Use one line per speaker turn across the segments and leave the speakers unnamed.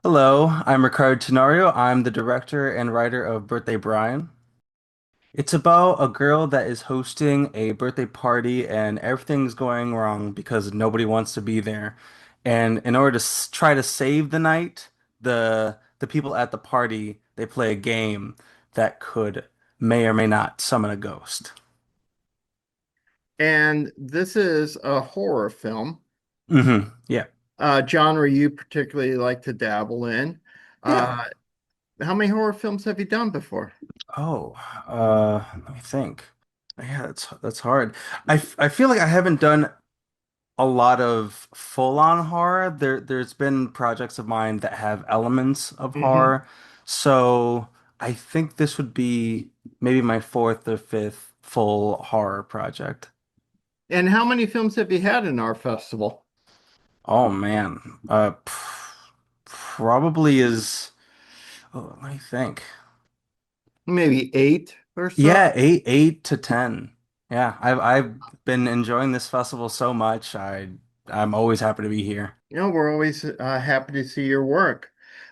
Hello, I'm Ricardo Tenorio. I'm the director and writer of Birthday Brian. It's about a girl that is hosting a birthday party and everything's going wrong because nobody wants to be there. And in order to try to save the night, the people at the party, they play a game that could may or may not summon a ghost.
And this is a horror film,
Yeah.
genre you particularly like to dabble in.
Yeah.
Uh, how many horror films have you done before?
Oh, let me think. Yeah, that's hard. I feel like I haven't done a lot of full-on horror. There's been projects of mine that have elements of
Hmm.
horror. So I think this would be maybe my fourth or fifth full horror project.
And how many films have you had in our festival?
Oh man. Probably is oh, let me think.
Maybe eight or so.
Yeah, eight to 10. Yeah, I've been enjoying this festival so much. I'm always happy to be here.
We're always happy to see your work.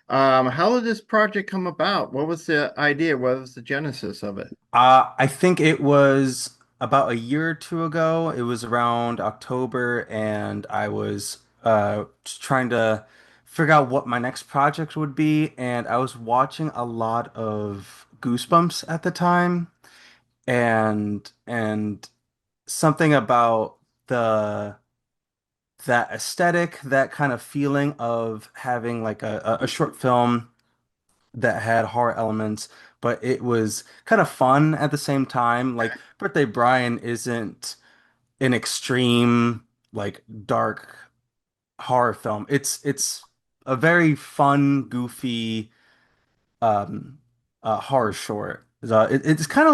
How did this project come about? What was the idea? What was the genesis of it?
I think it was about a year or two ago. It was around October, and I was just trying to figure out what my next project would be. And I was watching a lot of Goosebumps at the time, and something about the that aesthetic, that kind of feeling of having like a short film that had horror elements, but it was kind of fun at the same time. Like Birthday Brian isn't an extreme, like dark horror film. It's a very fun, goofy horror short. It's kind of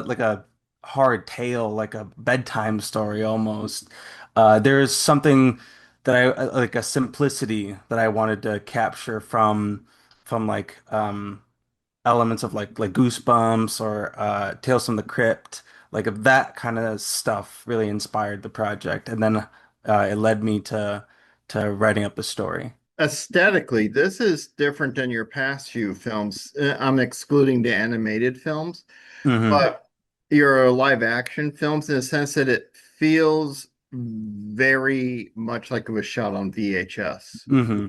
like a horror tale, like a bedtime story almost. There's something that like a simplicity that I wanted to capture from like elements of like Goosebumps or Tales from the Crypt, like of that kind of stuff really inspired the project, and then it led me to writing up the story.
Aesthetically, this is different than your past few films. I'm excluding the animated films,
Hmm.
but your live action films in the sense that it feels very much like it was shot on VHS.
Hmm.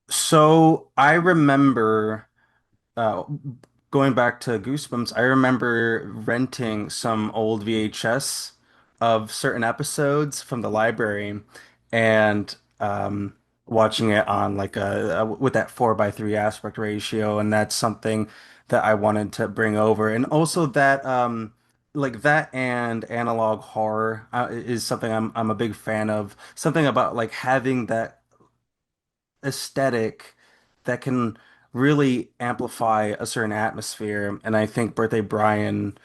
So I remember uh, going back to Goosebumps. I remember renting some old VHS of certain episodes from the library and watching it on like with that 4:3 aspect ratio, and that's something that I wanted to bring over, and also that like that and analog horror is something I'm a big fan of. Something about like having that aesthetic that can really amplify a certain atmosphere. And I think Birthday Brian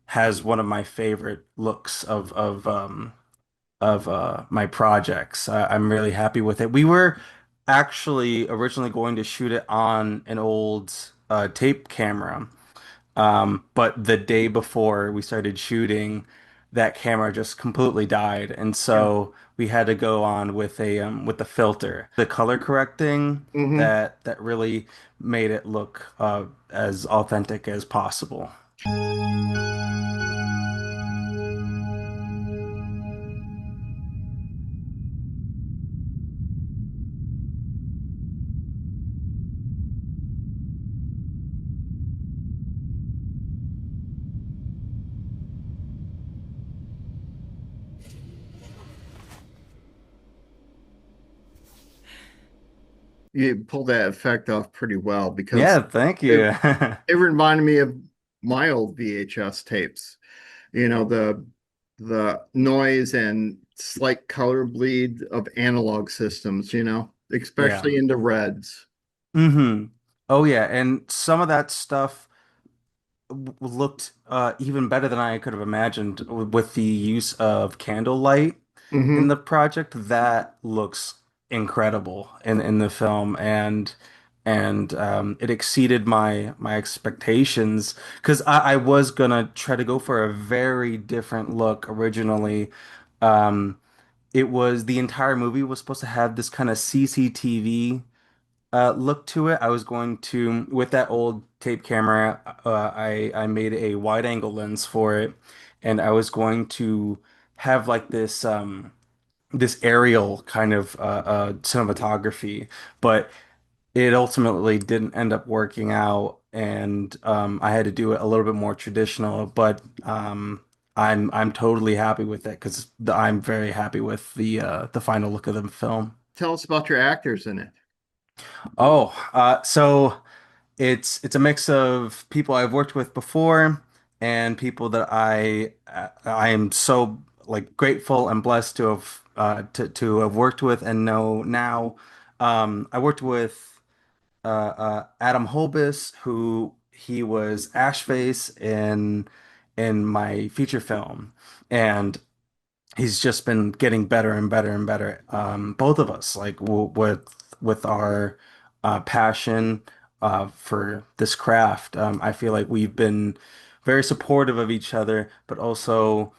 has one of my favorite looks of my projects. I'm really happy with it. We were actually originally going to shoot it on an old tape camera. But the day before we started shooting, that camera just completely died, and
Yeah.
so we had to go on with the filter, the color correcting
Hmm.
that really made it look as authentic as possible.
You pulled that effect off pretty well because
Yeah, thank
it,
you.
it reminded me of my old VHS tapes. The noise and slight color bleed of analog systems,
Yeah.
especially in the reds.
Hmm. Oh yeah, and some of that stuff looked even better than I could have imagined with the use of candlelight in
Hmm.
the project. That looks incredible in the film, and it exceeded my expectations because I was gonna try to go for a very different look originally. Um, it was the entire movie was supposed to have this kind of CCTV look to it. I was going to, with that old tape camera, I made a wide angle lens for it, and I was going to have like this aerial kind of cinematography, but it ultimately didn't end up working out, and I had to do it a little bit more traditional. But I'm totally happy with it because I'm very happy with the final look of the film.
Tell us about your actors in it.
Oh, so it's a mix of people I've worked with before and people that I am so like grateful and blessed to have worked with and know now. I worked with Adam Holbus, who he was Ashface in my feature film, and he's just been getting better and better and better. Both of us, like with our passion for this craft, I feel like we've been very supportive of each other, but also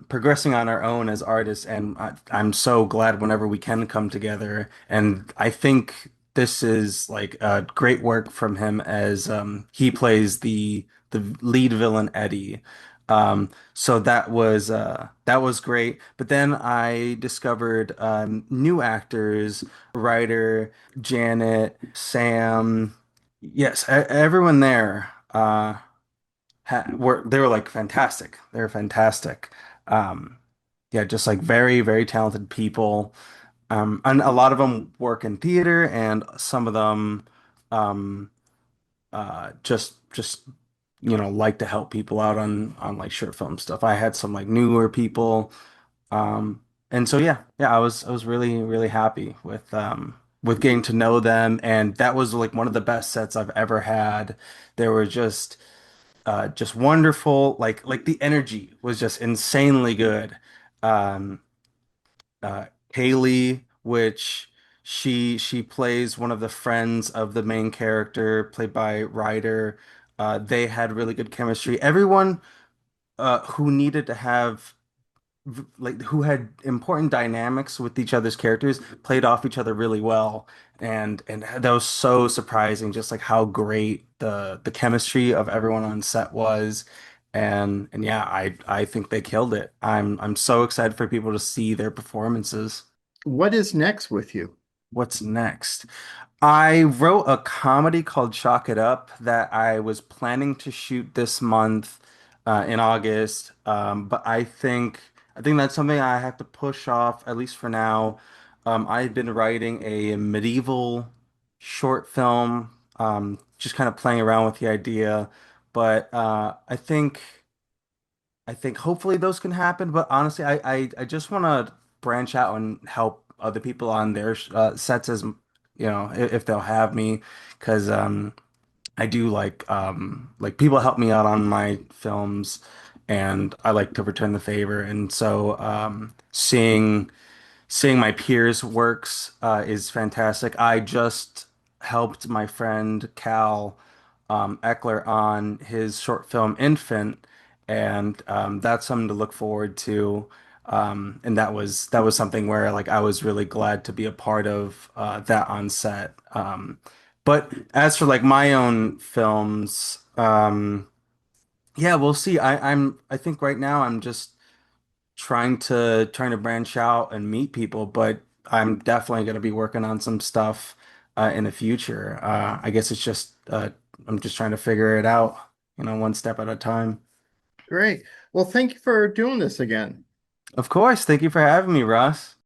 progressing on our own as artists, and I'm so glad whenever we can come together. And I think this is like great work from him as he plays the lead villain Eddie. So that was great. But then I discovered new actors, writer Janet, Sam, yes, everyone there. They were like fantastic. They were fantastic. Um, yeah, just like very, very talented people. And a lot of them work in theater, and some of them um, just like to help people out on like short film stuff. I had some like newer people, and so yeah, I was really really happy with getting to know them, and that was like one of the best sets I've ever had. They were just wonderful. Like the energy was just insanely good. Um, Kaylee, which she plays one of the friends of the main character, played by Ryder. They had really good chemistry. Everyone who needed to have like who had important dynamics with each other's characters played off each other really well, and that was so surprising just like how great the chemistry of everyone on set was. And yeah, I think they killed it. I'm so excited for people to see their performances.
What is next with you?
What's next? I wrote a comedy called Chalk It Up that I was planning to shoot this month in August. But I think that's something I have to push off at least for now. I've been writing a medieval short film, just kind of playing around with the idea. But I think hopefully those can happen. But honestly, I just want to branch out and help other people on their sets as if they'll have me, because I do like people help me out on my films, and I like to return the favor. And so seeing my peers' works is fantastic. I just helped my friend Cal Eckler on his short film Infant, and that's something to look forward to. And that was something where like I was really glad to be a part of that on set. But as for like my own films, yeah, we'll see. I think right now I'm just trying to branch out and meet people, but I'm definitely going to be working on some stuff in the future. I guess it's just I'm just trying to figure it out, one step at a time.
Great. Well, thank you for doing this again.
Of course. Thank you for having me, Ross.